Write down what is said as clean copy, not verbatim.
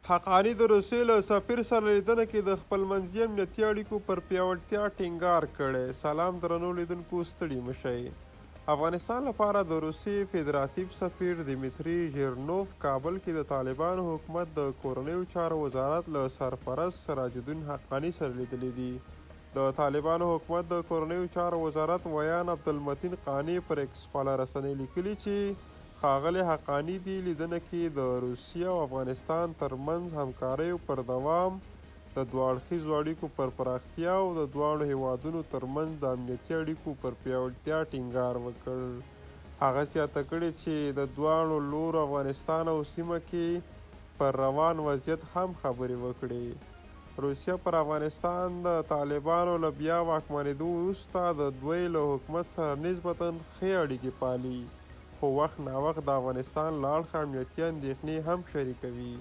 حقاني د روسیې له سفیر سره لیدنه کې د خپلمنځي امنیتي اړیکو پر پیاوړتیا ټینګار کړی. سلام درنو لیدونکو، ستړي مه شئ. افغانستان لپاره د روسیې فدراتیو سفیر دیمیتری ژیرنوف کابل کې د طالبانو حکومت د کورنیو چارو وزارت له سرپرست سراج الدین حقاني سره لیدلی دي. د طالبانو حکومت د کورنیو چارو وزارت ویان عبدالمتین قانی پر ایکس خواله رسنۍ لیکلي چې ښاغلی حقاني دې لیدنه کې د روسیې او افغانستان ترمنځ همکاریو پر دوام، د دوه اړخیزو اړیکو پر پراختیا او د دواړو هیوادونو ترمنځ د امنیتي اړیکو پر پیاوړتیا ټینګار وکړ. هغه زیاته کړې چې د دواړو لورو افغانستان او سیمه کې پر روان وضعیت هم خبرې وکړې. روسیه پر افغانستان د طالبانو له بیا واکمنېدو وروسته د دوی له حکومت سره نسبتا ښې اړیکې پالي، خو وخت ناوخت د افغانستان له اړخه امنیتي اندېښنې هم شریکوي.